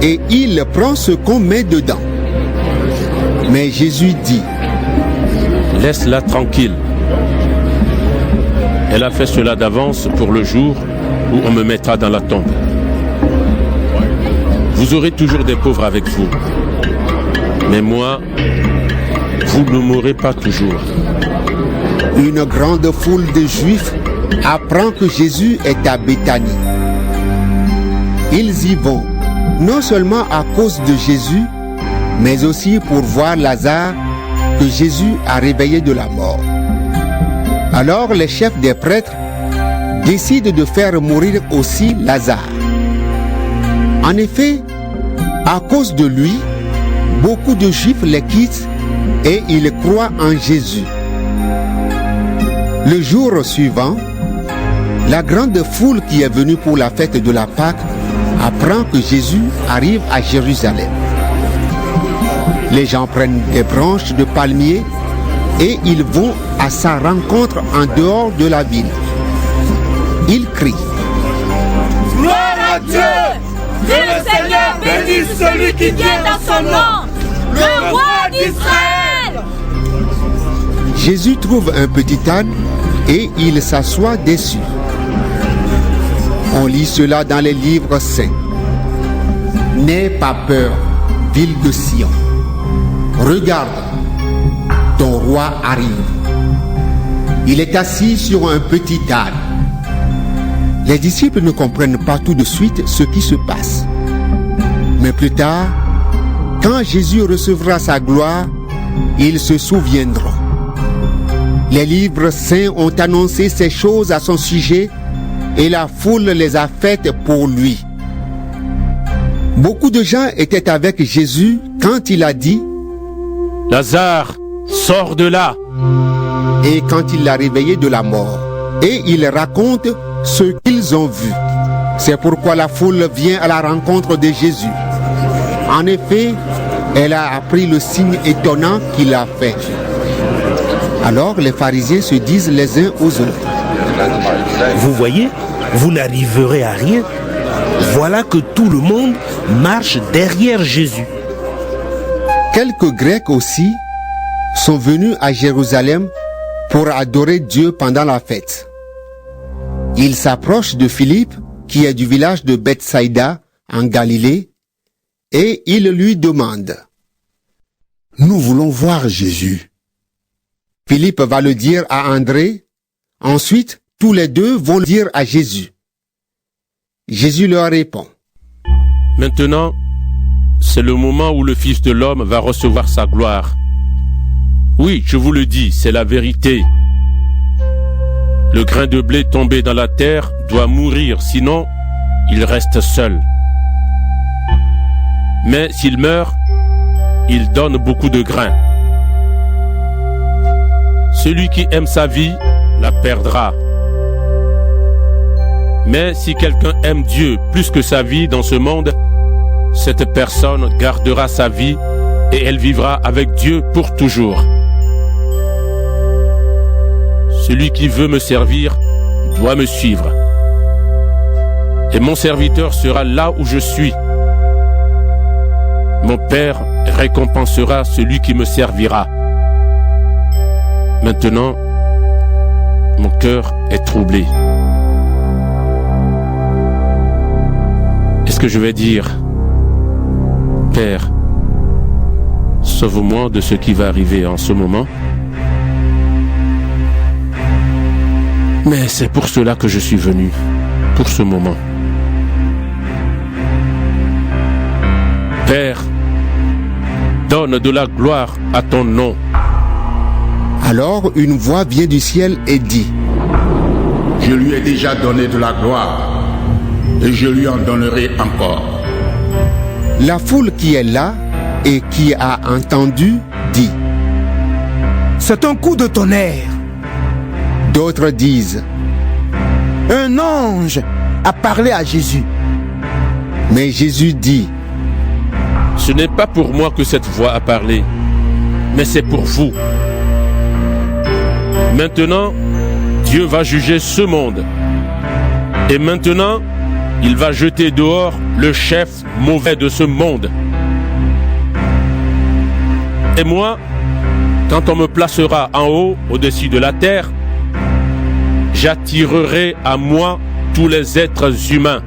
et il prend ce qu'on met dedans. Mais Jésus dit: laisse-la tranquille. Elle a fait cela d'avance pour le jour où on me mettra dans la tombe. Vous aurez toujours des pauvres avec vous. Mais moi, vous ne m'aurez pas toujours. Une grande foule de Juifs apprend que Jésus est à Béthanie. Ils y vont, non seulement à cause de Jésus, mais aussi pour voir Lazare que Jésus a réveillé de la mort. Alors les chefs des prêtres décident de faire mourir aussi Lazare. En effet, à cause de lui, beaucoup de Juifs les quittent et ils croient en Jésus. Le jour suivant, la grande foule qui est venue pour la fête de la Pâque apprend que Jésus arrive à Jérusalem. Les gens prennent des branches de palmier et ils vont à sa rencontre en dehors de la ville. Ils crient: Gloire à Dieu! Que le Seigneur bénisse celui qui vient dans son nom, le roi d'Israël! Jésus trouve un petit âne et il s'assoit dessus. On lit cela dans les livres saints. N'aie pas peur, ville de Sion. Regarde, ton roi arrive. Il est assis sur un petit âne. Les disciples ne comprennent pas tout de suite ce qui se passe. Mais plus tard, quand Jésus recevra sa gloire, ils se souviendront. Les livres saints ont annoncé ces choses à son sujet et la foule les a faites pour lui. Beaucoup de gens étaient avec Jésus quand il a dit: Lazare, sors de là! Et quand il l'a réveillé de la mort. Et il raconte ce qu'ils ont vu. C'est pourquoi la foule vient à la rencontre de Jésus. En effet, elle a appris le signe étonnant qu'il a fait. Alors les pharisiens se disent les uns aux autres: Vous voyez, vous n'arriverez à rien. Voilà que tout le monde marche derrière Jésus. Quelques Grecs aussi sont venus à Jérusalem pour adorer Dieu pendant la fête. Ils s'approchent de Philippe, qui est du village de Bethsaïda, en Galilée, et ils lui demandent: Nous voulons voir Jésus. Philippe va le dire à André. Ensuite, tous les deux vont le dire à Jésus. Jésus leur répond: Maintenant, c'est le moment où le Fils de l'homme va recevoir sa gloire. Oui, je vous le dis, c'est la vérité. Le grain de blé tombé dans la terre doit mourir, sinon il reste seul. Mais s'il meurt, il donne beaucoup de grains. Celui qui aime sa vie la perdra. Mais si quelqu'un aime Dieu plus que sa vie dans ce monde, cette personne gardera sa vie et elle vivra avec Dieu pour toujours. Celui qui veut me servir doit me suivre. Et mon serviteur sera là où je suis. Mon Père récompensera celui qui me servira. Maintenant, mon cœur est troublé. Est-ce que je vais dire: Père, sauve-moi de ce qui va arriver en ce moment? Mais c'est pour cela que je suis venu, pour ce moment. Père, donne de la gloire à ton nom. Alors une voix vient du ciel et dit: Je lui ai déjà donné de la gloire, et je lui en donnerai encore. La foule qui est là et qui a entendu dit: C'est un coup de tonnerre. D'autres disent: Un ange a parlé à Jésus. Mais Jésus dit: Ce n'est pas pour moi que cette voix a parlé, mais c'est pour vous. Maintenant, Dieu va juger ce monde. Et maintenant, il va jeter dehors le chef mauvais de ce monde. Et moi, quand on me placera en haut, au-dessus de la terre, j'attirerai à moi tous les êtres humains.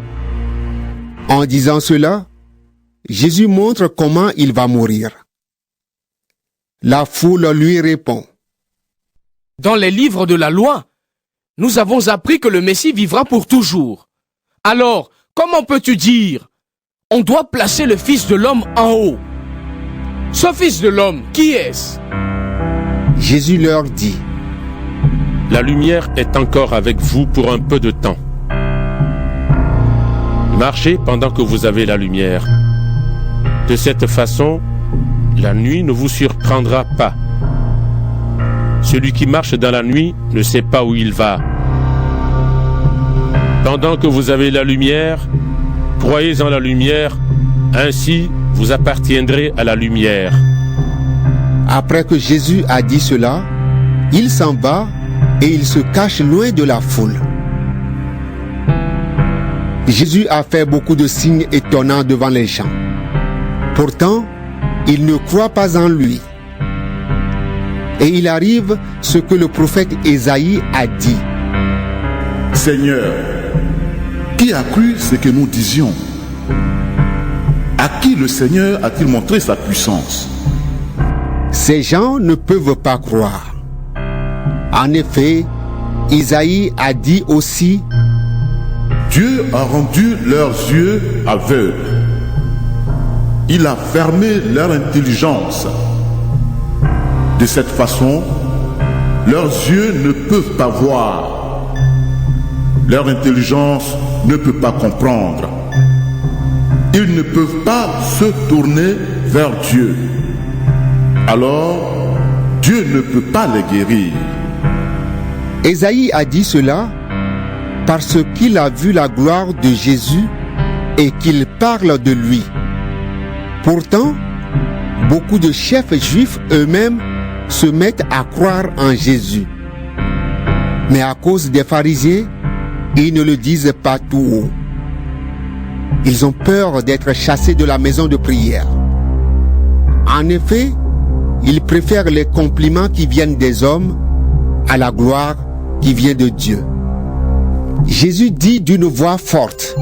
En disant cela, Jésus montre comment il va mourir. La foule lui répond. Dans les livres de la loi, nous avons appris que le Messie vivra pour toujours. Alors, comment peux-tu dire, on doit placer le Fils de l'homme en haut? Ce Fils de l'homme, qui est-ce? Jésus leur dit. La lumière est encore avec vous pour un peu de temps. Marchez pendant que vous avez la lumière. De cette façon, la nuit ne vous surprendra pas. Celui qui marche dans la nuit ne sait pas où il va. Pendant que vous avez la lumière, croyez en la lumière, ainsi vous appartiendrez à la lumière. Après que Jésus a dit cela, il s'en va et il se cache loin de la foule. Jésus a fait beaucoup de signes étonnants devant les gens. Pourtant, ils ne croient pas en lui. Et il arrive ce que le prophète Ésaïe a dit. Seigneur, qui a cru ce que nous disions? À qui le Seigneur a-t-il montré sa puissance? Ces gens ne peuvent pas croire. En effet, Ésaïe a dit aussi, Dieu a rendu leurs yeux aveugles. Il a fermé leur intelligence. De cette façon, leurs yeux ne peuvent pas voir. Leur intelligence ne peut pas comprendre. Ils ne peuvent pas se tourner vers Dieu. Alors, Dieu ne peut pas les guérir. Ésaïe a dit cela parce qu'il a vu la gloire de Jésus et qu'il parle de lui. Pourtant, beaucoup de chefs juifs eux-mêmes se mettent à croire en Jésus. Mais à cause des pharisiens, ils ne le disent pas tout haut. Ils ont peur d'être chassés de la maison de prière. En effet, ils préfèrent les compliments qui viennent des hommes à la gloire qui vient de Dieu. Jésus dit d'une voix forte,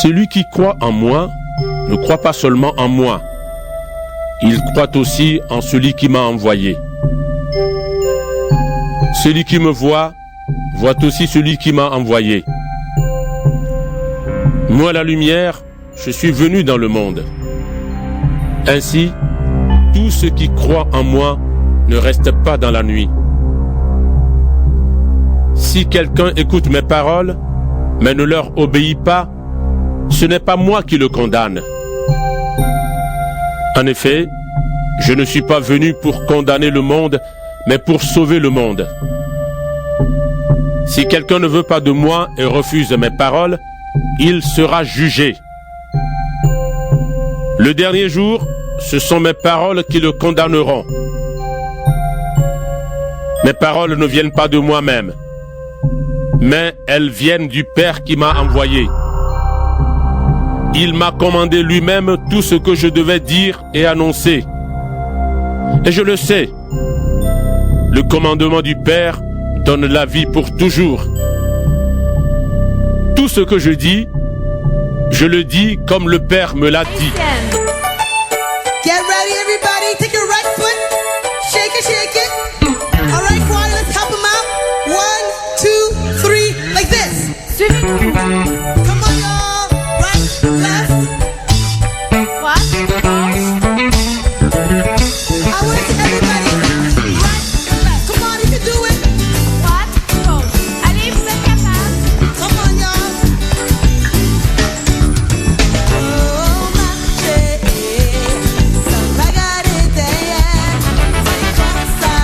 Celui qui croit en moi ne croit pas seulement en moi, il croit aussi en celui qui m'a envoyé. Celui qui me voit aussi celui qui m'a envoyé. Moi, la lumière, je suis venu dans le monde. Ainsi, tous ceux qui croient en moi ne restent pas dans la nuit. Si quelqu'un écoute mes paroles, mais ne leur obéit pas, ce n'est pas moi qui le condamne. En effet, je ne suis pas venu pour condamner le monde, mais pour sauver le monde. Si quelqu'un ne veut pas de moi et refuse mes paroles, il sera jugé. Le dernier jour, ce sont mes paroles qui le condamneront. Mes paroles ne viennent pas de moi-même, mais elles viennent du Père qui m'a envoyé. Il m'a commandé lui-même tout ce que je devais dire et annoncer. Et je le sais, le commandement du Père donne la vie pour toujours. Tout ce que je dis, je le dis comme le Père me l'a dit. Get ready, everybody. Take your right foot. Shake it, shake it. All right, choir, let's help them out. 1, 2, 3, like this. Come on, y'all. Right, left. Droite, gauche. I want to see everybody. Right and left. Come on, you can do it. Droite, gauche. Allez, vous êtes capables. Come on, y'all. Oh, marchez, sans bagarrer derrière. C'est comme ça.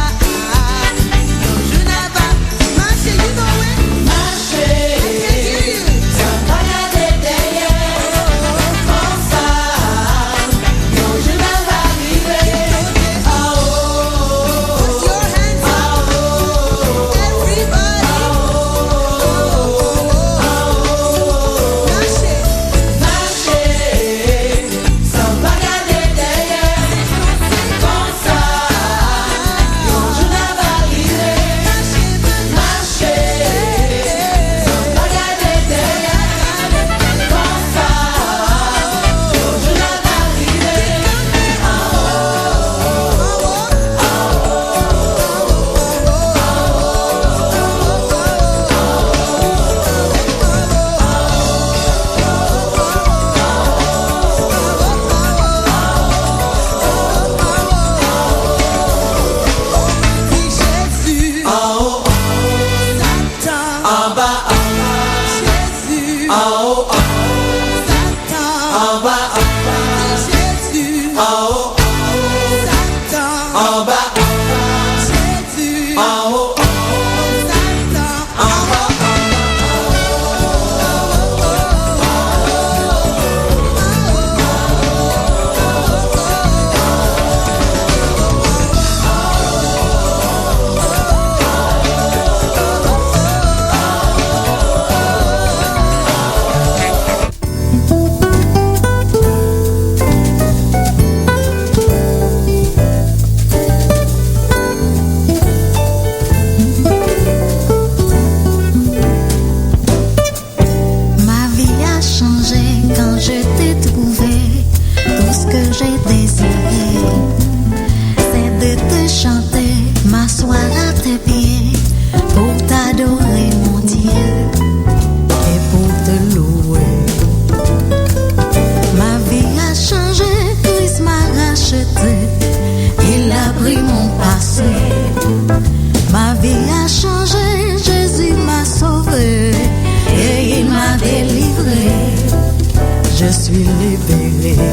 libéré.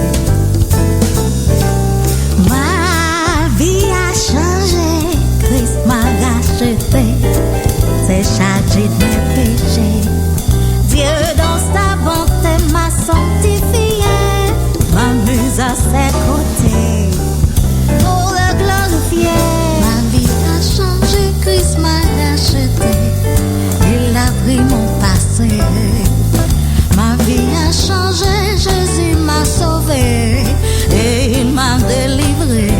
Ma vie a changé, Christ m'a racheté, c'est chargé de mes péchés. Dieu dans sa bonté m'a sanctifié, m'amuse à ses côtés pour le glorifier. Ma vie a changé, Christ m'a racheté, il a pris mon passé. Ma vie a changé, Jésus m'a sauvé et il m'a délivré.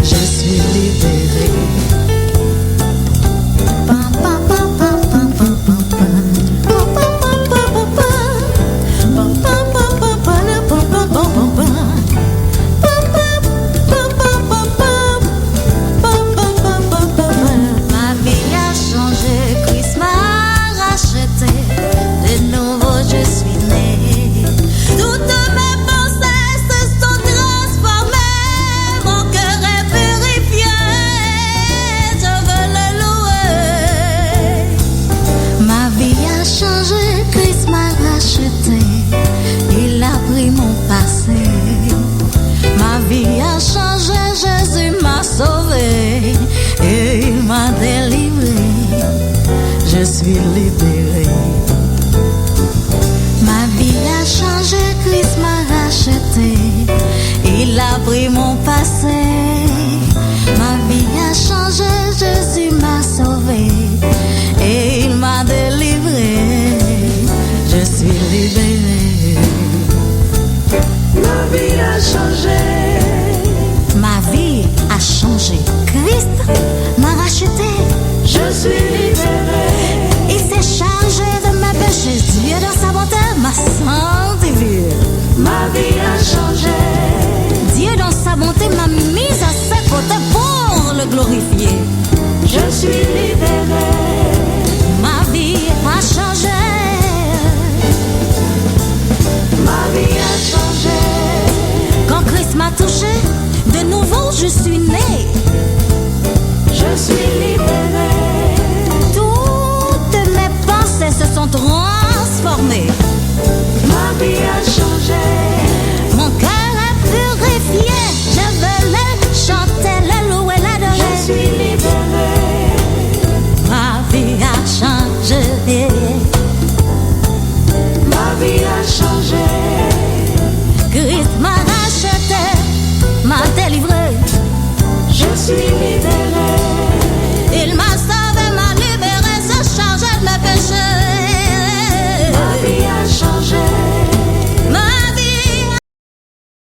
Je suis libéré. Ma vie a changé, Christ m'a racheté, de nouveau je suis né. Toutes mes pensées se sont transformées, mon cœur est purifié, je veux le louer. Ma vie a changé, Christ m'a racheté, il a pris mon passé. Ma vie a changé, Jésus m'a sauvé et il m'a délivré. Je suis libéré. Ma vie a changé, Christ m'a racheté, il a pris mon passé. Ma vie a changé, Jésus m'a sauvé et il m'a délivré. Je suis libéré. Ma vie a changé. Ma vie a changé. Christ m'a racheté. Je suis libéré. Il s'est chargé de mes péchés. Dieu dans sa bonté m'a sanctifié. Ma vie a changé. Dieu dans sa bonté m'a mise à ses côtés pour le glorifier.